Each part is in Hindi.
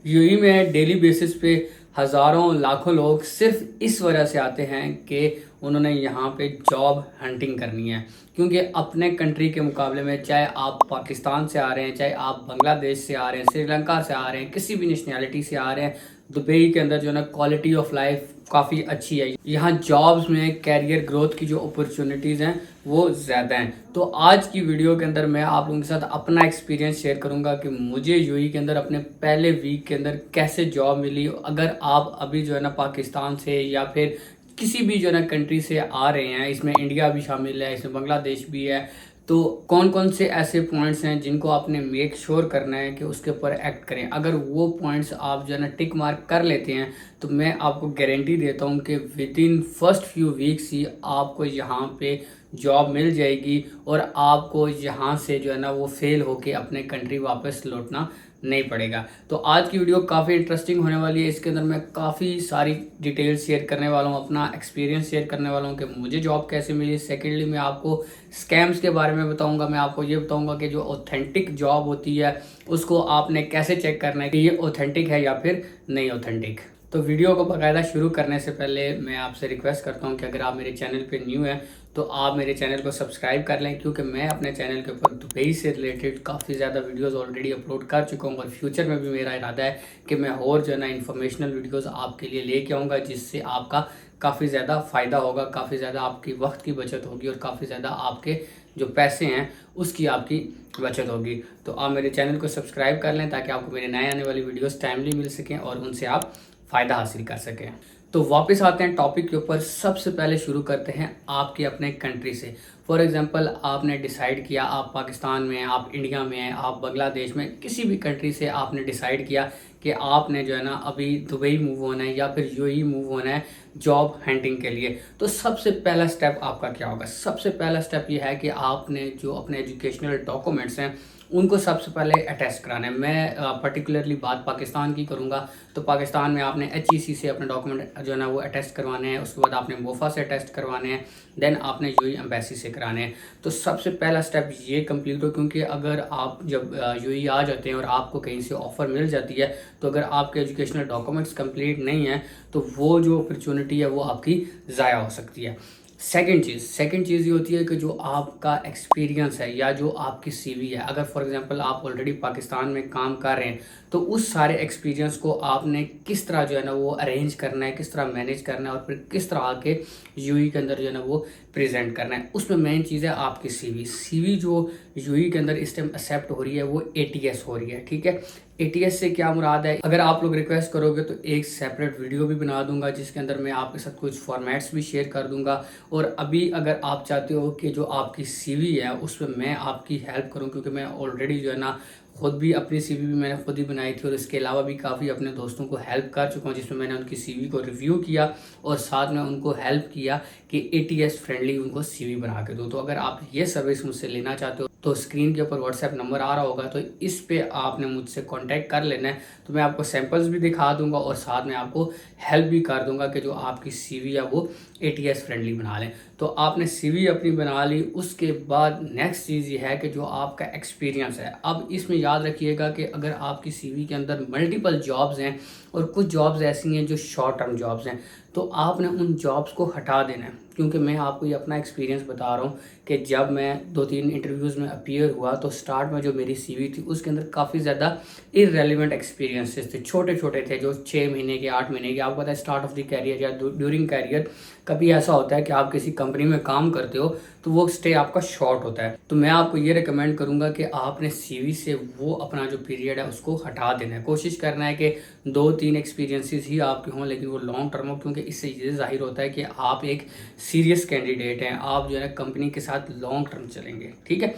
यूएई में डेली बेसिस पे हज़ारों लाखों लोग सिर्फ इस वजह से आते हैं कि उन्होंने यहाँ पे जॉब हंटिंग करनी है। क्योंकि अपने कंट्री के मुकाबले में, चाहे आप पाकिस्तान से आ रहे हैं, चाहे आप बांग्लादेश से आ रहे हैं, श्रीलंका से आ रहे हैं, किसी भी नेशनैलिटी से आ रहे हैं, दुबई के अंदर जो है ना क्वालिटी ऑफ लाइफ काफ़ी अच्छी है। यहाँ जॉब्स में कैरियर ग्रोथ की जो अपॉर्चुनिटीज़ हैं वो ज़्यादा हैं। तो आज की वीडियो के अंदर मैं आप लोगों के साथ अपना एक्सपीरियंस शेयर करूंगा कि मुझे यूएई के अंदर अपने पहले वीक के अंदर कैसे जॉब मिली। अगर आप अभी जो है ना पाकिस्तान से या फिर किसी भी जो है ना कंट्री से आ रहे हैं, इसमें इंडिया भी शामिल है, इसमें बांग्लादेश भी है, तो कौन कौन से ऐसे पॉइंट्स हैं जिनको आपने मेक श्योर करना है कि उसके ऊपर एक्ट करें। अगर वो पॉइंट्स आप जो है ना टिक मार्क कर लेते हैं तो मैं आपको गारंटी देता हूं कि within first few weeks ही आपको यहाँ पे जॉब मिल जाएगी और आपको यहाँ से जो है ना वो फेल होके अपने कंट्री वापस लौटना नहीं पड़ेगा। तो आज की वीडियो काफ़ी इंटरेस्टिंग होने वाली है। इसके अंदर मैं काफ़ी सारी डिटेल्स शेयर करने वाला हूँ, अपना एक्सपीरियंस शेयर करने वाला हूँ कि मुझे जॉब कैसे मिली। सेकेंडली मैं आपको स्कैम्स के बारे में बताऊँगा। मैं आपको ये बताऊँगा कि जो ऑथेंटिक जॉब होती है उसको आपने कैसे चेक करना है कि ये ऑथेंटिक है या फिर नहीं ऑथेंटिक। तो वीडियो को बाकायदा शुरू करने से पहले मैं आपसे रिक्वेस्ट करता हूं कि अगर आप मेरे चैनल पे न्यू हैं तो आप मेरे चैनल को सब्सक्राइब कर लें, क्योंकि मैं अपने चैनल के ऊपर दुबई से रिलेटेड काफ़ी ज़्यादा वीडियोस ऑलरेडी अपलोड कर चुका हूं और फ्यूचर में भी मेरा इरादा है कि मैं और जो है ना इन्फॉर्मेशनल वीडियोज़ आपके लिए लेके आऊँगा, जिससे आपका काफ़ी ज़्यादा फ़ायदा होगा, काफ़ी ज़्यादा आपकी वक्त की बचत होगी और काफ़ी ज़्यादा आपके जो पैसे हैं उसकी आपकी बचत होगी। तो आप मेरे चैनल को सब्सक्राइब कर लें ताकि आपको मेरे नए आने वाली वीडियोस टाइमली मिल सकें और उनसे आप फ़ायदा हासिल कर सकें। तो वापस आते हैं टॉपिक के ऊपर। सबसे पहले शुरू करते हैं आपके अपने कंट्री से। फॉर एग्जांपल आपने डिसाइड किया आप पाकिस्तान में हैं, आप इंडिया में हैं, आप बांग्लादेश में, किसी भी कंट्री से आपने डिसाइड किया कि आपने जो है ना अभी दुबई मूव होना है या फिर यूएई मूव होना है जॉब हंटिंग के लिए। तो सबसे पहला स्टेप आपका क्या होगा? सबसे पहला स्टेप ये है कि आपने जो अपने एजुकेशनल डॉक्यूमेंट्स हैं उनको सबसे पहले अटेस्ट कराना है। मैं पर्टिकुलरली बात पाकिस्तान की करूंगा। तो पाकिस्तान में आपने एचईसी से अपने डॉक्यूमेंट जो है ना वो अटेस्ट करवाने हैं, उसके बाद आपने मोफा से अटेस्ट करवाने हैं, देन आपने यूएई एम्बेसी से कराने हैं। तो सबसे पहला स्टेप ये कंप्लीट हो, क्योंकि अगर आप जब यूएई आ जाते हैं और आपको कहीं से ऑफ़र मिल जाती है तो अगर आपके एजुकेशनल डॉक्यूमेंट्स कंप्लीट नहीं हैं तो वो जो अपॉर्चुनिटी है वो आपकी ज़ाया हो सकती है। सेकंड चीज़ ये होती है कि जो आपका एक्सपीरियंस है या जो आपकी सीवी है, अगर फॉर एग्जांपल आप ऑलरेडी पाकिस्तान में काम कर रहे हैं तो उस सारे एक्सपीरियंस को आपने किस तरह जो है ना वो अरेंज करना है, किस तरह मैनेज करना है और फिर किस तरह आके यूएई के अंदर जो है ना वो प्रेजेंट करना है। उसमें मेन चीज़ है आपकी सीवी जो यूएई के अंदर इस टाइम एक्सेप्ट हो रही है वो एटीएस हो रही है। ठीक है, एटीएस से क्या मुराद है? अगर आप लोग रिक्वेस्ट करोगे तो एक सेपरेट वीडियो भी बना दूंगा जिसके अंदर मैं आपके साथ कुछ फॉर्मेट्स भी शेयर कर दूंगा। और अभी अगर आप चाहते हो कि जो आपकी सीवी है उसमें मैं आपकी हेल्प करूं, क्योंकि मैं ऑलरेडी जो है ना खुद भी अपनी सीवी भी मैंने खुद ही बनाई थी और इसके अलावा भी काफ़ी अपने दोस्तों को हेल्प कर चुका हूँ, जिसमें मैंने उनकी सीवी को रिव्यू किया और साथ में उनको हेल्प किया कि एटीएस फ्रेंडली उनको सीवी बना के दूँ। तो अगर आप ये सर्विस मुझसे लेना चाहते हो तो स्क्रीन के ऊपर व्हाट्सएप नंबर आ रहा होगा, तो इस पे आपने मुझसे कांटेक्ट कर लेना है। तो मैं आपको सैंपल्स भी दिखा दूंगा और साथ में आपको हेल्प भी कर दूंगा कि जो आपकी सीवी है वो एटीएस फ्रेंडली बना लें। तो आपने सीवी अपनी बना ली, उसके बाद नेक्स्ट चीज़ ये है कि जो आपका एक्सपीरियंस है। अब इसमें याद रखिएगा कि अगर आपकी सीवी के अंदर मल्टीपल जॉब्स हैं और कुछ जॉब्स ऐसी हैं जो शॉर्ट टर्म जॉब्स हैं, तो आपने उन जॉब्स को हटा देना है। क्योंकि मैं आपको ये अपना एक्सपीरियंस बता रहा हूँ कि जब मैं 2-3 इंटरव्यूज़ में अपीयर हुआ तो स्टार्ट में जो मेरी सीवी थी उसके अंदर काफ़ी ज़्यादा इररेलेवेंट एक्सपीरियंसेस थे, छोटे छोटे थे, जो 6 महीने के, 8 महीने के। आपको पता है स्टार्ट ऑफ द कैरियर या ड्यूरिंग कैरियर कभी ऐसा होता है कि आप किसी कंपनी में काम करते हो तो वो स्टे आपका शॉर्ट होता है। तो मैं आपको ये रिकमेंड करूंगा कि आपने सीवी से वो अपना जो पीरियड है उसको हटा देना है। कोशिश करना है कि 2-3 एक्सपीरियंसेस ही आपके हों लेकिन वो लॉन्ग टर्म हो, क्योंकि इससे ये जाहिर होता है कि आप एक सीरियस कैंडिडेट हैं, आप जो है कंपनी के साथ लॉन्ग टर्म चलेंगे। ठीक है,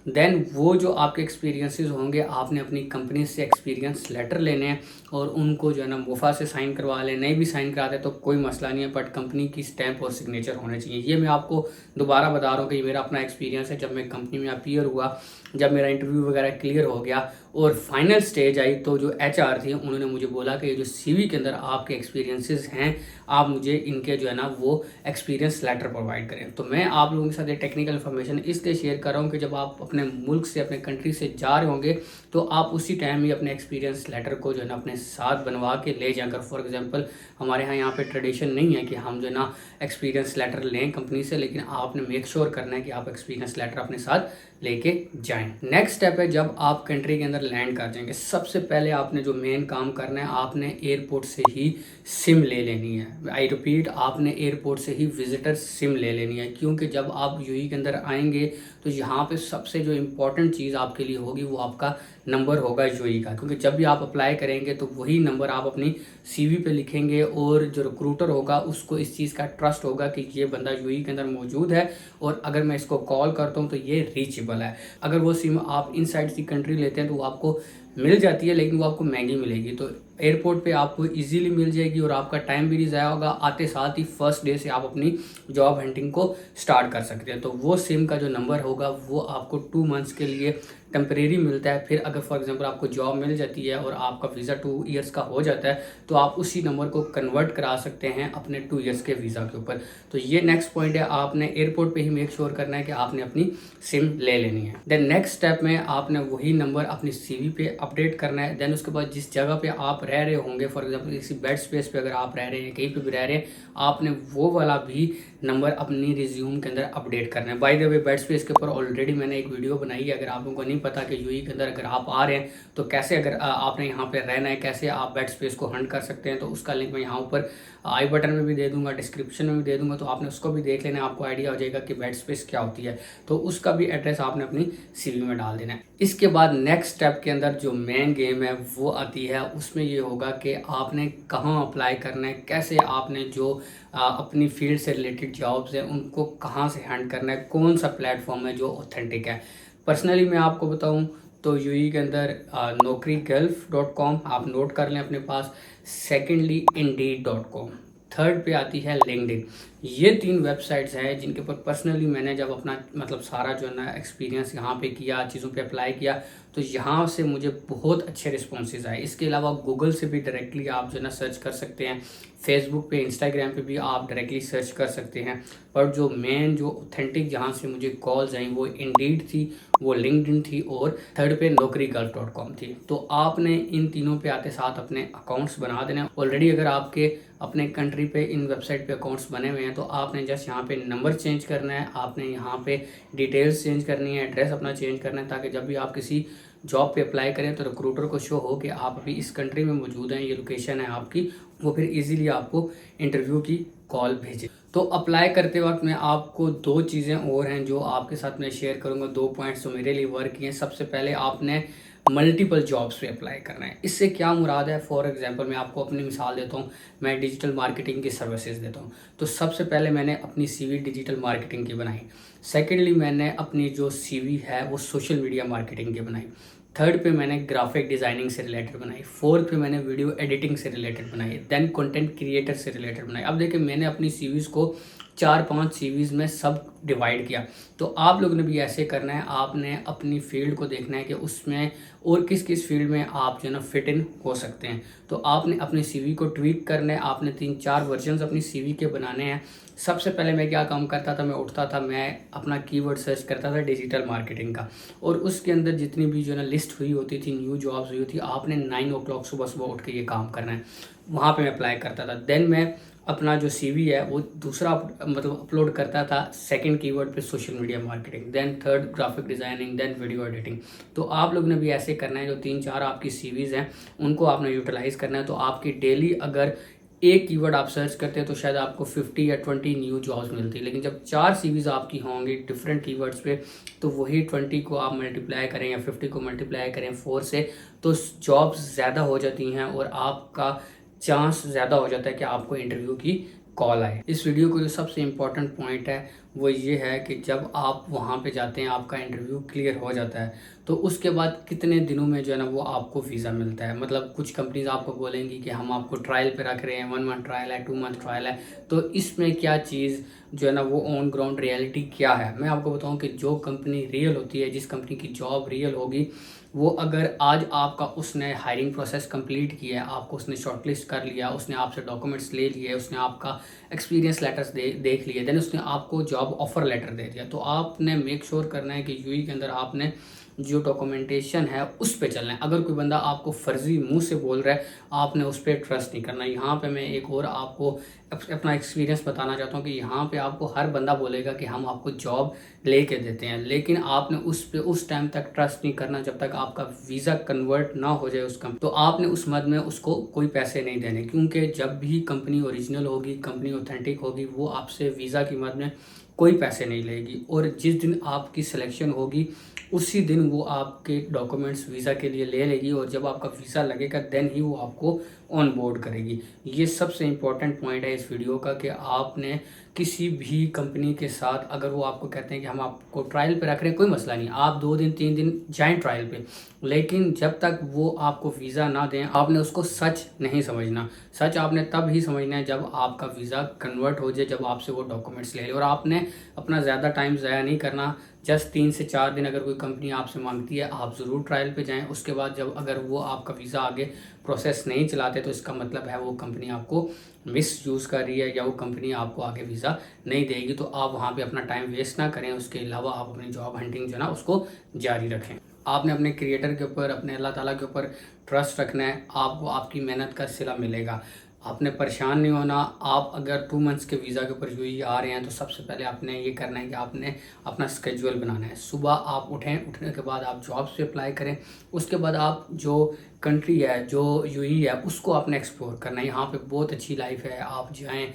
देन वो जो आपके एक्सपीरियंसेस होंगे आपने अपनी कंपनी से एक्सपीरियंस लेटर लेने हैं और उनको जो है ना मुफा से साइन करवा लें। नहीं भी साइन कराते तो कोई मसला नहीं है, बट कंपनी की स्टैंप और सिग्नेचर होने चाहिए। ये मैं आपको दोबारा बता रहा हूँ कि ये मेरा अपना एक्सपीरियंस है। जब मैं कंपनी में अपीयर हुआ जब मेरा इंटरव्यू वगैरह क्लियर हो गया और फाइनल स्टेज आई तो जो एचआर थी उन्होंने मुझे बोला कि ये जो सीवी के अंदर आपके एक्सपीरियंसेस हैं आप मुझे इनके जो है ना वो एक्सपीरियंस लेटर प्रोवाइड करें। तो मैं आप लोगों के साथ ये टेक्निकल इन्फॉर्मेशन इसलिए शेयर कर रहा हूँ कि जब आप अपने मुल्क से अपने कंट्री से जा रहे होंगे तो आप उसी टाइम ही अपने एक्सपीरियंस लेटर को जो है ना अपने साथ बनवा के ले जाकर, फॉर एग्जांपल हमारे यहाँ पे ट्रेडिशन नहीं है कि हम जो है ना एक्सपीरियंस लेटर लें कंपनी से, लेकिन आपने मेक श्योर करना है कि आप एक्सपीरियंस लेटर अपने साथ लेके जाएं। नेक्स्ट स्टेप है जब आप कंट्री के अंदर लैंड कर जाएंगे, सबसे पहले आपने जो मेन काम करना है आपने एयरपोर्ट से ही सिम ले लेनी है। आई रिपीट, आपने एयरपोर्ट से ही विजिटर सिम ले लेनी है, क्योंकि जब आप यूएई के अंदर आएंगे तो यहाँ पे सबसे जो इम्पोर्टेंट चीज़ आपके लिए होगी वो आपका नंबर होगा यूएई का, क्योंकि जब भी आप अप्लाई करेंगे तो वही नंबर आप अपनी सीवी पे लिखेंगे और जो रिक्रूटर होगा उसको इस चीज़ का ट्रस्ट होगा कि ये बंदा यूएई के अंदर मौजूद है और अगर मैं इसको कॉल करता हूँ तो ये रीचेबल है। अगर वो सिम आप इनसाइड दी कंट्री लेते हैं तो वो आपको मिल जाती है, लेकिन वो आपको महंगी मिलेगी। तो एयरपोर्ट पे आपको इजीली मिल जाएगी और आपका टाइम भी नहीं ज़ाया होगा। आते साथ ही फर्स्ट डे से आप अपनी जॉब हंटिंग को स्टार्ट कर सकते हैं। तो वो सिम का जो नंबर होगा वो आपको 2 मंथ्स के लिए टेम्परेरी मिलता है। फिर अगर फॉर एग्जांपल आपको जॉब मिल जाती है और आपका वीज़ा 2 ईयर्स का हो जाता है तो आप उसी नंबर को कन्वर्ट करा सकते हैं अपने 2 ईयर्स के वीज़ा के ऊपर। तो ये नेक्स्ट पॉइंट है, आपने एयरपोर्ट पे ही मेक श्योर करना है कि आपने अपनी सिम ले लेनी है। देन नेक्स्ट स्टेप में आपने वही नंबर अपनी सीवी पे अपडेट करना है। देन उसके बाद जिस जगह पे आप रह रहे होंगे, फॉर एग्जांपल किसी बेड स्पेस पे अगर आप रह रहे हैं, कहीं पे भी रह रहे हैं, आपने वो वाला भी नंबर अपनी रिज्यूम के अंदर अपडेट करना है। By the way, bed space के ऊपर ऑलरेडी मैंने एक वीडियो बनाई है। अगर आप लोगों को नहीं पता कि यूएई के अंदर अगर आप आ रहे हैं तो कैसे अगर आपने यहाँ पे रहना है, कैसे आप बेड स्पेस को हंट कर सकते हैं, तो उसका लिंक मैं यहाँ ऊपर आई बटन में भी दे दूंगा, डिस्क्रिप्शन में भी दे दूंगा। तो आपने उसको भी देख लेना, आपको आइडिया हो जाएगा कि बेड स्पेस क्या होती है। तो उसका भी एड्रेस आपने अपनी सीवी में डाल देना है। इसके बाद नेक्स्ट स्टेप के अंदर जो मेन गेम है वो आती है, उसमें ये होगा कि आपने कहाँ अप्लाई करना है, कैसे आपने जो अपनी फील्ड से रिलेटेड जॉब्स हैं उनको कहाँ से हैंड करना है, कौन सा प्लेटफॉर्म है जो ऑथेंटिक है। पर्सनली मैं आपको बताऊं तो यूएई के अंदर naukri.gulf.com आप नोट कर लें अपने पास। सेकेंडली indeed.com, थर्ड पे आती है लिंक्डइन। ये 3 वेबसाइट्स हैं जिनके ऊपर पर्सनली मैंने जब अपना मतलब सारा जो है ना एक्सपीरियंस यहाँ पे किया, चीज़ों पे अप्लाई किया, तो यहाँ से मुझे बहुत अच्छे रिस्पॉन्सेज आए। इसके अलावा गूगल से भी डायरेक्टली आप जो है ना सर्च कर सकते हैं, फेसबुक पे, इंस्टाग्राम पे भी आप डायरेक्टली सर्च कर सकते हैं। पर जो मेन जो ऑथेंटिक जहाँ से मुझे कॉल्स आई वो इंडीड थी, वो लिंक्डइन थी और थर्ड पे naukri.com थी। तो आपने इन तीनों पे आते साथ अपने अकाउंट्स बना देने। ऑलरेडी अगर आपके अपने कंट्री पे इन वेबसाइट पे अकाउंट्स बने हुए हैं तो आपने जस्ट यहाँ पे नंबर चेंज करना है, आपने यहाँ पे डिटेल्स चेंज करनी है, एड्रेस अपना चेंज करना है, ताकि जब भी आप किसी जॉब पे अप्लाई करें तो रिक्रूटर को शो हो कि आप अभी इस कंट्री में मौजूद हैं, ये लोकेशन है आपकी, वो फिर इजीली आपको इंटरव्यू की कॉल भेजे। तो अप्लाई करते वक्त मैं आपको 2 चीज़ें और हैं जो आपके साथ मैं शेयर करूंगा, 2 पॉइंट्स जो मेरे लिए वर्क किए हैं। सबसे पहले आपने मल्टीपल जॉब्स पे अप्लाई करना है। इससे क्या मुराद है, फॉर एग्जांपल मैं आपको अपनी मिसाल देता हूँ, मैं डिजिटल मार्केटिंग की सर्विसेज देता हूँ। तो सबसे पहले मैंने अपनी सीवी डिजिटल मार्केटिंग की बनाई। सेकेंडली मैंने अपनी जो सीवी है वो सोशल मीडिया मार्केटिंग की बनाई। थर्ड पे मैंने ग्राफिक डिज़ाइनिंग से रिलेटेड बनाई। फोर्थ पे मैंने वीडियो एडिटिंग से रिलेटेड बनाई। देन कंटेंट क्रिएटर से रिलेटेड बनाई। अब देखिए मैंने अपनी सीवीज़ को 4-5 सीवीज़ में सब डिवाइड किया। तो आप लोगों ने भी ऐसे करना है, आपने अपनी फील्ड को देखना है कि उसमें और किस किस फील्ड में आप जो है ना फिट इन हो सकते हैं। तो आपने अपनी सीवी को ट्वीक करना है, आपने 3-4 वर्जन्स अपनी सीवी के बनाने हैं। सबसे पहले मैं क्या काम करता था, मैं उठता था, मैं अपना कीवर्ड सर्च करता था डिजिटल मार्केटिंग का, और उसके अंदर जितनी भी जो है ना लिस्ट हुई होती थी, न्यू जॉब्स हुई थी, आपने 9 o'clock सुबह उठ के ये काम करना है। वहाँ पे मैं अप्लाई करता था। देन मैं अपना जो सीवी है वो दूसरा मतलब अपलोड करता था सेकंड कीवर्ड पे social media marketing, then third graphic designing, then video editing. तो आप लोग ने भी ऐसे करना है, जो 3-4 आपकी सीवीज़ हैं उनको आपने यूटिलाइज़ करना है। तो आपकी डेली अगर एक कीवर्ड आप सर्च करते हैं तो शायद आपको 50 या 20 न्यू जॉब्स मिलती है, लेकिन जब 4 सीवीज़ आपकी होंगी डिफरेंट कीवर्ड्स पे तो वही 20 को आप मल्टीप्लाई करें या 50 को मल्टीप्लाई करें 4 से, तो जॉब्स ज़्यादा हो जाती हैं और आपका चांस ज़्यादा हो जाता है कि आपको इंटरव्यू की कॉल आए। इस वीडियो को जो सबसे इम्पोर्टेंट पॉइंट है वो ये है कि जब आप वहाँ पे जाते हैं, आपका इंटरव्यू क्लियर हो जाता है, तो उसके बाद कितने दिनों में जो है ना वो आपको वीज़ा मिलता है। मतलब कुछ कंपनीज आपको बोलेंगी कि हम आपको ट्रायल पे रख रहे हैं, 1 मंथ ट्रायल है, 2 मंथ ट्रायल है। तो इसमें क्या चीज़ जो है ना वो ऑन ग्राउंड रियलिटी क्या है, मैं आपको बताऊं कि जो कंपनी रियल होती है, जिस कंपनी की जॉब रियल होगी, वो अगर आज आपका उसने हायरिंग प्रोसेस कंप्लीट किया है, आपको उसने शॉर्टलिस्ट कर लिया, उसने आपसे डॉक्यूमेंट्स ले लिए, उसने आपका एक्सपीरियंस लेटर्स देख लिए, देन उसने आपको जॉब ऑफर लेटर दे दिया, तो आपने मेक श्योर करना है कि यूएई के अंदर आपने जो डॉक्यूमेंटेशन है उस पे चलना है। अगर कोई बंदा आपको फर्जी मुंह से बोल रहा है, आपने उस पर ट्रस्ट नहीं करना। यहाँ पे मैं एक और आपको अपना एक्सपीरियंस बताना चाहता हूँ कि यहाँ पे आपको हर बंदा बोलेगा कि हम आपको जॉब लेके देते हैं, लेकिन आपने उस पे उस टाइम तक ट्रस्ट नहीं करना जब तक आपका वीज़ा कन्वर्ट ना हो जाए उसका। तो आपने उस मद में उसको कोई पैसे नहीं देने, क्योंकि जब भी कंपनी ओरिजिनल होगी, कंपनी ऑथेंटिक होगी, वो आपसे वीज़ा की मद में कोई पैसे नहीं लेगी। और जिस दिन आपकी सिलेक्शन होगी उसी दिन वो आपके डॉक्यूमेंट्स वीज़ा के लिए ले लेगी, और जब आपका वीज़ा लगेगा देन ही वो आपको ऑन बोर्ड करेगी। ये सबसे इम्पॉर्टेंट पॉइंट है इस वीडियो का कि आपने किसी भी कंपनी के साथ, अगर वो आपको कहते हैं कि हम आपको ट्रायल पे रख रहे हैं, कोई मसला नहीं, आप 2 दिन 3 दिन जाएं ट्रायल पे, लेकिन जब तक वो आपको वीज़ा ना दें आपने उसको सच नहीं समझना। सच आपने तब ही समझना है जब आपका वीज़ा कन्वर्ट हो जाए, जब आपसे वो डॉक्यूमेंट्स ले ले। और आपने अपना ज़्यादा टाइम ज़ाया नहीं करना। जस्ट 3 से 4 दिन अगर कोई कंपनी आपसे मांगती है, आप ज़रूर ट्रायल पे जाएं। उसके बाद जब अगर वो आपका वीज़ा आगे प्रोसेस नहीं चलाते, तो इसका मतलब है वो कंपनी आपको मिस यूज़ कर रही है, या वो कंपनी आपको आगे वीज़ा नहीं देगी। तो आप वहाँ पे अपना टाइम वेस्ट ना करें, उसके अलावा आप अपनी जॉब हंटिंग जो है ना उसको जारी रखें। आपने अपने क्रिएटर के ऊपर, अपने अल्लाह ताला के ऊपर ट्रस्ट रखना है, आपको आपकी मेहनत का सिला मिलेगा। आपने परेशान नहीं होना। आप अगर 2 मंथ्स के वीज़ा के ऊपर यूएई आ रहे हैं, तो सबसे पहले आपने ये करना है कि आपने अपना स्केड्यूल बनाना है। सुबह आप उठने के बाद आप जॉब्स पे अप्लाई करें। उसके बाद आप जो कंट्री है, जो यूएई है, उसको आपने एक्सप्लोर करना है। यहाँ पे बहुत अच्छी लाइफ है, आप जाएँ,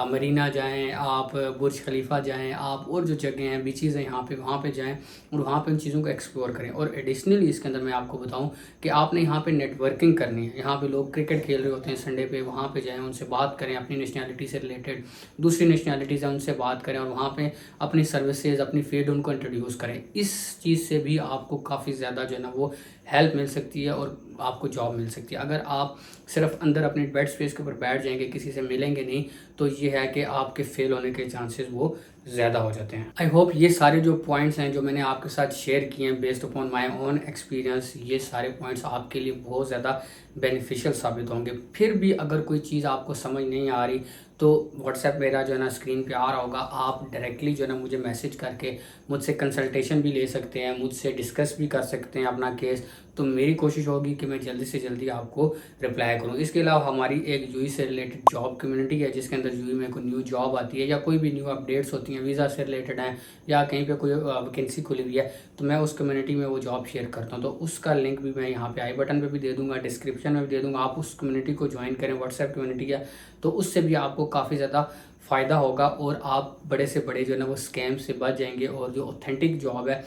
मरीना जाएँ, आप बुर्ज खलीफा जाएँ, आप और जो जगह हैं, बीचेज़ हैं यहाँ पे, वहाँ पे जाएँ और वहाँ पे उन चीज़ों को एक्सप्लोर करें। और एडिशनली इसके अंदर मैं आपको बताऊँ कि आपने यहाँ पे नेटवर्किंग करनी है। यहाँ पे लोग क्रिकेट खेल रहे होते हैं संडे पे, वहाँ पे जाएँ, उनसे बात करें, अपनी नेशनैलिटी से रिलेटेड दूसरी नेशनैलिटीज़ हैं उनसे बात करें, और वहाँ पे अपनी सर्विसेज, अपनी फील्ड उनको इंट्रोड्यूस करें। इस चीज़ से भी आपको काफ़ी ज़्यादा जो है ना वो हेल्प मिल सकती है और आपको जॉब मिल सकती है। अगर आप सिर्फ अंदर अपने बेड स्पेस के ऊपर बैठ जाएंगे, किसी से मिलेंगे नहीं, तो ये है कि आपके फेल होने के चांसेस वो ज़्यादा हो जाते हैं। आई होप ये सारे जो पॉइंट्स हैं जो मैंने आपके साथ शेयर किए हैं based upon my own experience, ये सारे पॉइंट्स आपके लिए बहुत ज़्यादा बेनिफिशियल साबित होंगे। फिर भी अगर कोई चीज़ आपको समझ नहीं आ रही, तो व्हाट्सएप मेरा जो है ना स्क्रीन पे आ रहा होगा, आप डायरेक्टली जो है ना मुझे मैसेज करके मुझसे कंसल्टेशन भी ले सकते हैं, मुझसे डिस्कस भी कर सकते हैं अपना केस। तो मेरी कोशिश होगी कि मैं जल्दी से जल्दी आपको रिप्लाई करूं। इसके अलावा हमारी एक यूएई से रिलेटेड जॉब कम्युनिटी है, जिसके अंदर यूएई में कोई न्यू जॉब आती है या कोई भी न्यू अपडेट्स होती हैं, वीज़ा से रिलेटेड हैं या कहीं पे कोई वैकेंसी खुली हुई है, तो मैं उस कम्युनिटी में वो जॉब शेयर करता हूँ। तो उसका लिंक भी मैं यहाँ पे आई बटन पे भी दे दूँगा, डिस्क्रिप्शन में भी दे दूँगा। आप उस कम्युनिटी को ज्वाइन करें, व्हाट्सएप कम्युनिटी है, तो उससे भी आपको काफ़ी ज़्यादा फ़ायदा होगा और आप बड़े से बड़े जो है ना वो स्कैम से बच जाएंगे, और जो ऑथेंटिक जॉब है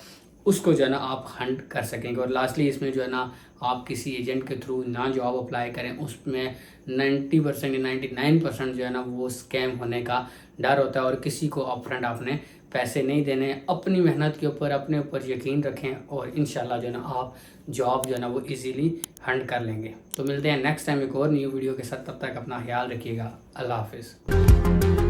उसको जो है ना आप हंट कर सकेंगे। और लास्टली इसमें जो है ना आप किसी एजेंट के थ्रू ना जॉब अप्लाई करें, उसमें 90% या 99% जो है ना वो स्कैम होने का डर होता है, और किसी को अपफ्रंट आपने पैसे नहीं देने। अपनी मेहनत के ऊपर, अपने ऊपर यकीन रखें, और इंशाल्लाह जो है ना आप जॉब जो है ना वो इजीली हंट कर लेंगे। तो मिलते हैं नेक्स्ट टाइम एक और न्यू वीडियो के साथ, तब तक अपना ख्याल रखिएगा। अल्लाह हाफिज़।